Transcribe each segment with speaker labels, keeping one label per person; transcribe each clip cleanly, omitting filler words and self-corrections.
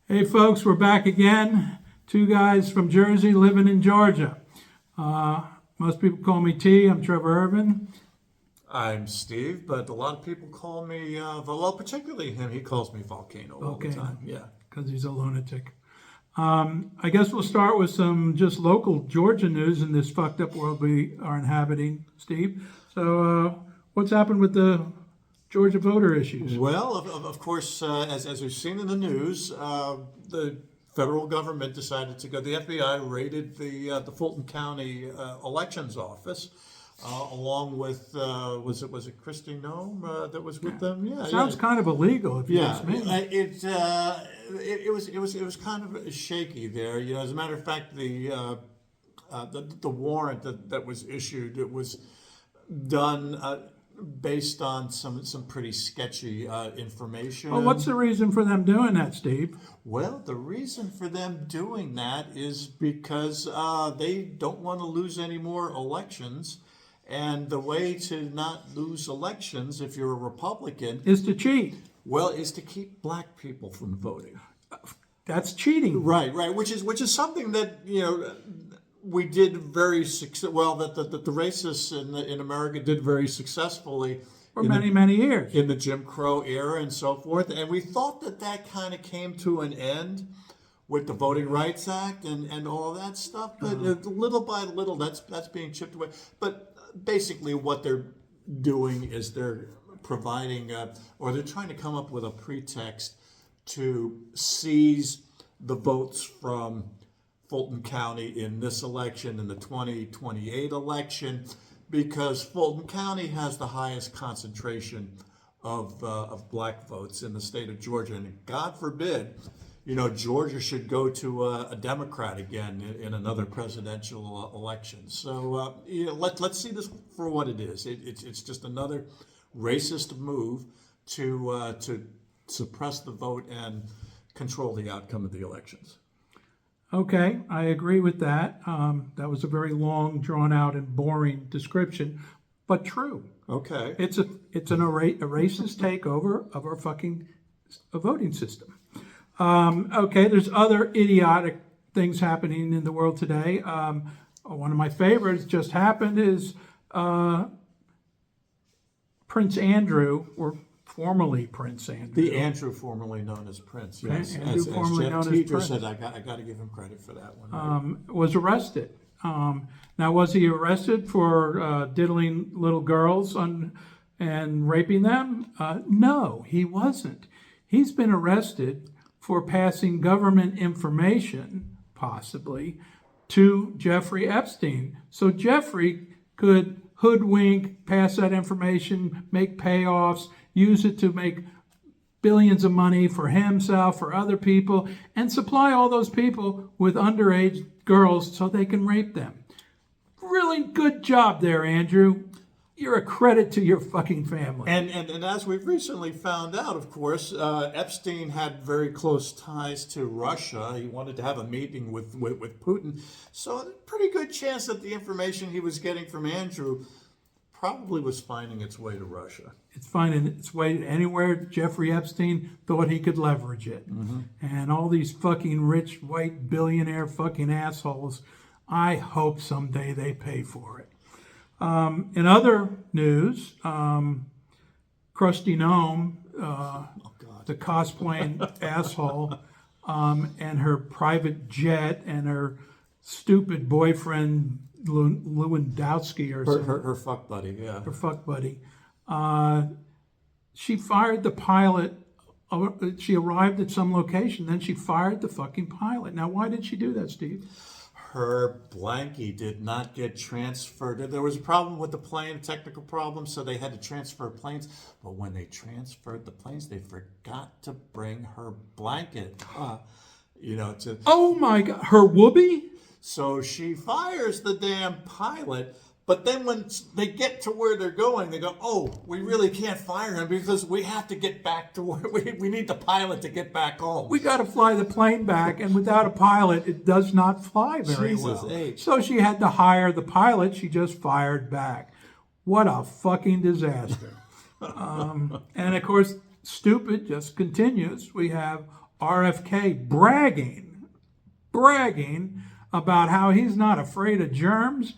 Speaker 1: Hey folks, we're back again. Two guys from Jersey living in Georgia. Most people call me T. I'm Trevor Irvin.
Speaker 2: I'm Steve, but a lot of people call me, well, particularly him, he calls me Volcano all the time. Yeah.
Speaker 1: Because he's a lunatic. I guess we'll start with some just local Georgia news in this fucked up world we are inhabiting, Steve. So, what's happened with the Georgia voter issues?
Speaker 2: Well, of course, as we've seen in the news, the federal government decided to go. The FBI raided the Fulton County Elections Office, along with was it Christy Nome that was with them? Yeah,
Speaker 1: Sounds kind of illegal, if you ask me.
Speaker 2: It was kind of shaky there. You know, as a matter of fact, the warrant that was issued, it was done based on some pretty sketchy information.
Speaker 1: Well, what's the reason for them doing that, Steve?
Speaker 2: Well, the reason for them doing that is because they don't want to lose any more elections. And the way to not lose elections, if you're a Republican,
Speaker 1: Is to cheat.
Speaker 2: well, is to keep black people from voting.
Speaker 1: That's cheating.
Speaker 2: Right, which is something that we did very well. That the racists in America did very successfully
Speaker 1: For many years.
Speaker 2: in the Jim Crow era and so forth. And we thought that kind of came to an end with the Voting Rights Act and all that stuff. But little by little, that's being chipped away. But basically, what they're doing is they're providing, or they're trying to come up with a pretext to seize the votes from Fulton County in this election, in the 2028 election, because Fulton County has the highest concentration of black votes in the state of Georgia. And God forbid, Georgia should go to a Democrat again in another presidential election. So let's see this for what it is. It's just another racist move to suppress the vote and control the outcome of the elections.
Speaker 1: Okay, I agree with that. That was a very long, drawn-out, and boring description, but true.
Speaker 2: Okay.
Speaker 1: It's a racist takeover of our fucking voting system. Okay, there's other idiotic things happening in the world today. One of my favorites just happened is Prince Andrew, or formerly Prince Andrew.
Speaker 2: The Andrew formerly known as Prince, yes.
Speaker 1: Andrew formerly
Speaker 2: Jeff
Speaker 1: known as
Speaker 2: Teeter
Speaker 1: Prince.
Speaker 2: said, I got to give him credit for that one.
Speaker 1: Was arrested. Now, was he arrested for diddling little girls and raping them? No, he wasn't. He's been arrested for passing government information, possibly, to Jeffrey Epstein. So Jeffrey could hoodwink, pass that information, make payoffs, use it to make billions of money for himself, for other people, and supply all those people with underage girls so they can rape them. Really good job there, Andrew. You're a credit to your fucking family.
Speaker 2: And as we've recently found out, of course, Epstein had very close ties to Russia. He wanted to have a meeting with Putin. So a pretty good chance that the information he was getting from Andrew probably was finding its way to Russia.
Speaker 1: It's finding its way anywhere Jeffrey Epstein thought he could leverage it. Mm-hmm. And all these fucking rich white billionaire fucking assholes, I hope someday they pay for it. In other news, Krusty Nome, the cosplaying asshole, and her private jet and her stupid boyfriend Lewandowski or something.
Speaker 2: Her fuck buddy, yeah.
Speaker 1: Her fuck buddy. She fired the pilot. She arrived at some location, then she fired the fucking pilot. Now, why did she do that, Steve?
Speaker 2: Her blankie did not get transferred. There was a problem with the plane, a technical problem, so they had to transfer planes. But when they transferred the planes, they forgot to bring her blanket.
Speaker 1: Oh my God, her whoopee?
Speaker 2: So she fires the damn pilot, but then when they get to where they're going, they go, oh, we really can't fire him because we have to get back to where we need the pilot to get back home.
Speaker 1: We got to fly the plane back, and without a pilot, it does not fly very
Speaker 2: Jesus
Speaker 1: well.
Speaker 2: H.
Speaker 1: So she had to hire the pilot. She just fired back. What a fucking disaster. And of course, stupid just continues. We have RFK bragging about how he's not afraid of germs.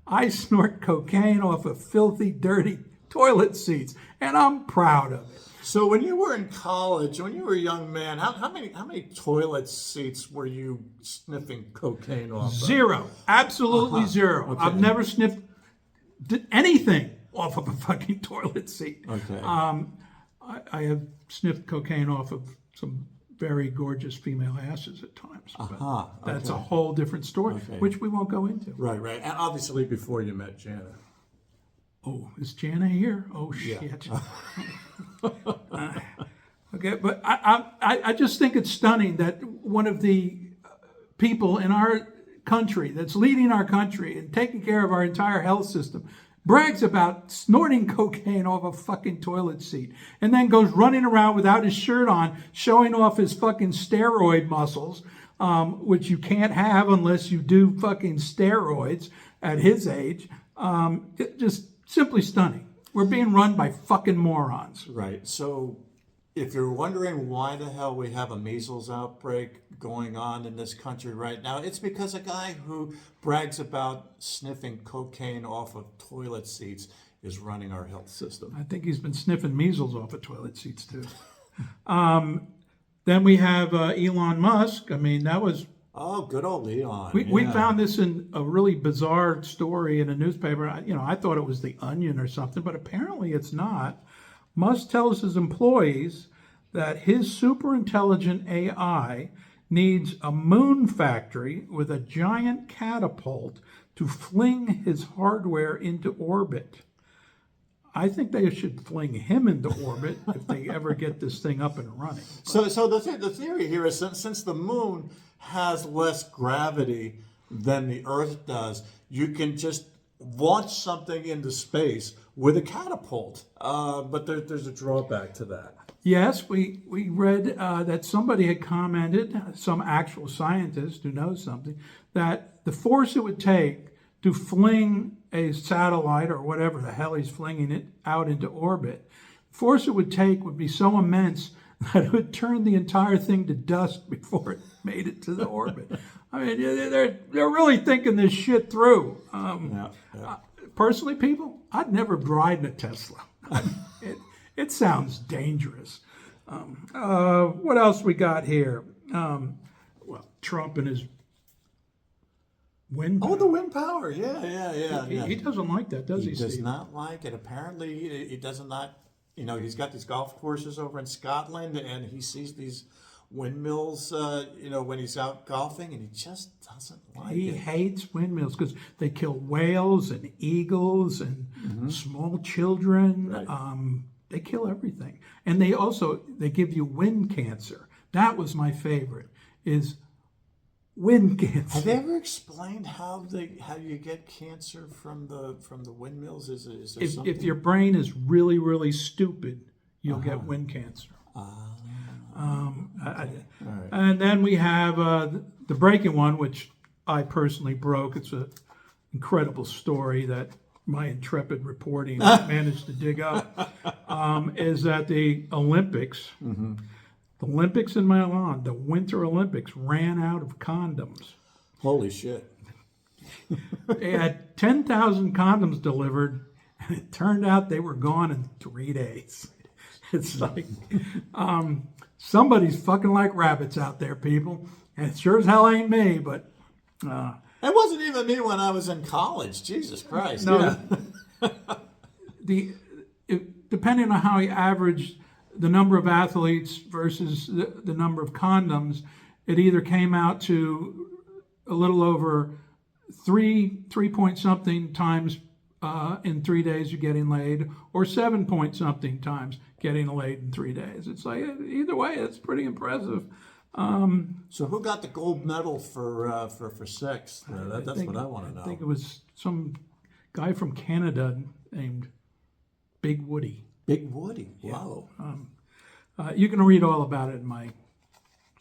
Speaker 1: I snort cocaine off of filthy, dirty toilet seats, and I'm proud of it.
Speaker 2: So when you were in college, when you were a young man, how many toilet seats were you sniffing cocaine off of?
Speaker 1: Zero. Absolutely zero.
Speaker 2: Okay.
Speaker 1: I've never sniffed anything off of a fucking toilet seat.
Speaker 2: Okay.
Speaker 1: I have sniffed cocaine off of some very gorgeous female asses at times. But that's a whole different story, which we won't go into.
Speaker 2: Right. And obviously before you met Jana.
Speaker 1: Oh, is Jana here? Oh, shit. Okay, but I just think it's stunning that one of the people in our country that's leading our country and taking care of our entire health system brags about snorting cocaine off a fucking toilet seat and then goes running around without his shirt on, showing off his fucking steroid muscles, which you can't have unless you do fucking steroids at his age. It just simply stunning. We're being run by fucking morons.
Speaker 2: Right. So if you're wondering why the hell we have a measles outbreak going on in this country right now, it's because a guy who brags about sniffing cocaine off of toilet seats is running our health system.
Speaker 1: I think he's been sniffing measles off of toilet seats too. Then we have Elon Musk. I mean, that was...
Speaker 2: Oh, good old Elon.
Speaker 1: We found this in a really bizarre story in a newspaper. I thought it was The Onion or something, but apparently it's not. Musk tells his employees that his super intelligent AI needs a moon factory with a giant catapult to fling his hardware into orbit. I think they should fling him into orbit if they ever get this thing up and running.
Speaker 2: So the theory here is since the moon has less gravity than the Earth does, you can just launch something into space with a catapult. But there's a drawback to that.
Speaker 1: Yes, we read that somebody had commented, some actual scientist who knows something, that the force it would take to fling a satellite or whatever the hell he's flinging it out into orbit, the force it would take would be so immense that it would turn the entire thing to dust before it made it to the orbit. I mean, they're really thinking this shit through. Personally, people, I'd never ride in a Tesla. It sounds dangerous. What else we got here? Well, Trump and his wind power.
Speaker 2: Oh, the wind power. Yeah.
Speaker 1: He doesn't like that, does he,
Speaker 2: He does
Speaker 1: Steve?
Speaker 2: not like it. Apparently, he does not. He's got these golf courses over in Scotland, and he sees these windmills, when he's out golfing, and he just doesn't like
Speaker 1: He
Speaker 2: it.
Speaker 1: hates windmills because they kill whales and eagles and small children.
Speaker 2: Right.
Speaker 1: They kill everything. And they give you wind cancer. That was my favorite, is wind cancer.
Speaker 2: Have they ever explained how you get cancer from the windmills? Is there something?
Speaker 1: If your brain is really, really stupid, you'll get wind cancer. And then we have the breaking one, which I personally broke. It's an incredible story that my intrepid reporting managed to dig up. Is that the Olympics, the Olympics in Milan, the Winter Olympics, ran out of condoms.
Speaker 2: Holy shit.
Speaker 1: They had 10,000 condoms delivered, and it turned out they were gone in 3 days. It's like, somebody's fucking like rabbits out there, people. And it sure as hell ain't me, but...
Speaker 2: It wasn't even me when I was in college. Jesus Christ.
Speaker 1: No,
Speaker 2: Yeah.
Speaker 1: Depending on how you average the number of athletes versus the number of condoms, it either came out to a little over 3 point something times in 3 days you're getting laid, or 7 point something times getting laid in 3 days. It's like, either way, it's pretty impressive.
Speaker 2: So who got the gold medal for sex? That's what I want to know.
Speaker 1: I think it was some guy from Canada named Big Woody.
Speaker 2: Big Woody. Wow.
Speaker 1: You can read all about it in my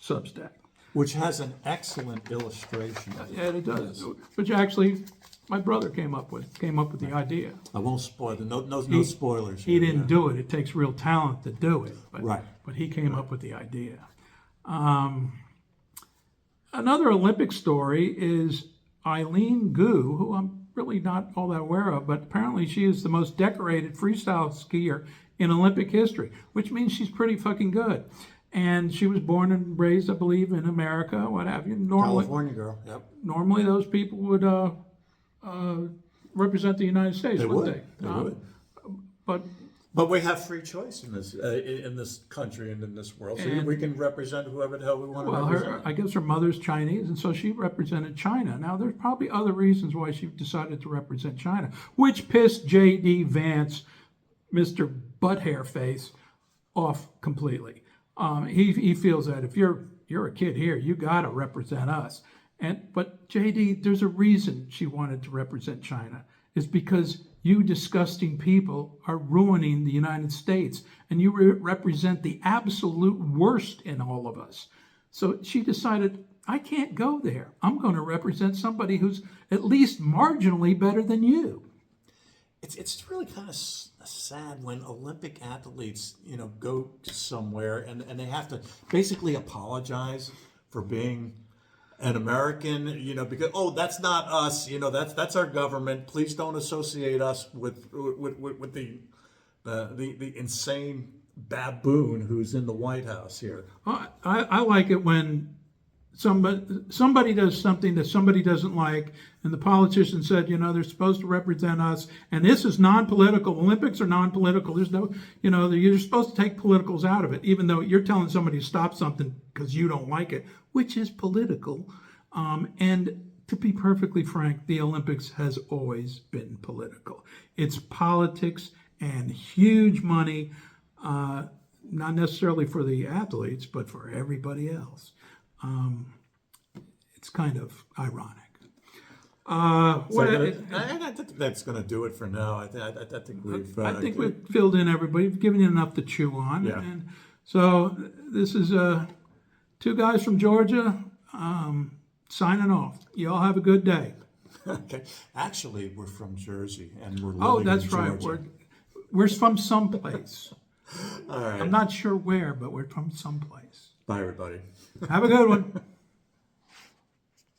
Speaker 1: Substack.
Speaker 2: Which has an excellent illustration.
Speaker 1: Yeah, it does. Which actually my brother came up with the idea.
Speaker 2: I won't spoil it. No spoilers.
Speaker 1: He didn't do it. It takes real talent to do it. But,
Speaker 2: Right.
Speaker 1: But he came up with the idea. Another Olympic story is Eileen Gu, who I'm really not all that aware of, but apparently she is the most decorated freestyle skier in Olympic history, which means she's pretty fucking good. And she was born and raised, I believe, in America, what have you.
Speaker 2: California girl. Yep.
Speaker 1: Normally those people would represent the United States,
Speaker 2: They
Speaker 1: wouldn't
Speaker 2: would.
Speaker 1: they?
Speaker 2: They would.
Speaker 1: But
Speaker 2: we have free choice in this country and in this world, so
Speaker 1: And-
Speaker 2: we can represent whoever the hell we want to
Speaker 1: well,
Speaker 2: represent.
Speaker 1: I guess her mother's Chinese, and so she represented China. Now, there's probably other reasons why she decided to represent China, which pissed J.D. Vance, Mr. Butt-Hair Face, off completely. He feels that if you're a kid here, you got to represent us. But J.D., there's a reason she wanted to represent China. It's because you disgusting people are ruining the United States, and you represent the absolute worst in all of us. So she decided, I can't go there. I'm going to represent somebody who's at least marginally better than you.
Speaker 2: It's really kind of sad when Olympic athletes, go somewhere and they have to basically apologize for being an American, because that's not us, that's our government. Please don't associate us with the insane baboon who's in the White House here.
Speaker 1: I like it when somebody does something that somebody doesn't like, and the politician said, they're supposed to represent us, and this is non-political. Olympics are non-political. There's no, you're supposed to take politicals out of it, even though you're telling somebody to stop something because you don't like it, which is political. And to be perfectly frank, the Olympics has always been political. It's politics and huge money, not necessarily for the athletes, but for everybody else. It's kind of ironic.
Speaker 2: I think that's going to do it for now. I think
Speaker 1: we've filled in everybody. We've given you enough to chew on.
Speaker 2: Yeah.
Speaker 1: And so this is two guys from Georgia signing off. You all have a good day.
Speaker 2: Okay. Actually, we're from Jersey, and we're living
Speaker 1: Oh, that's
Speaker 2: in
Speaker 1: right.
Speaker 2: Georgia.
Speaker 1: We're from someplace.
Speaker 2: All right.
Speaker 1: I'm not sure where, but we're from someplace.
Speaker 2: Bye, everybody.
Speaker 1: Have a good one.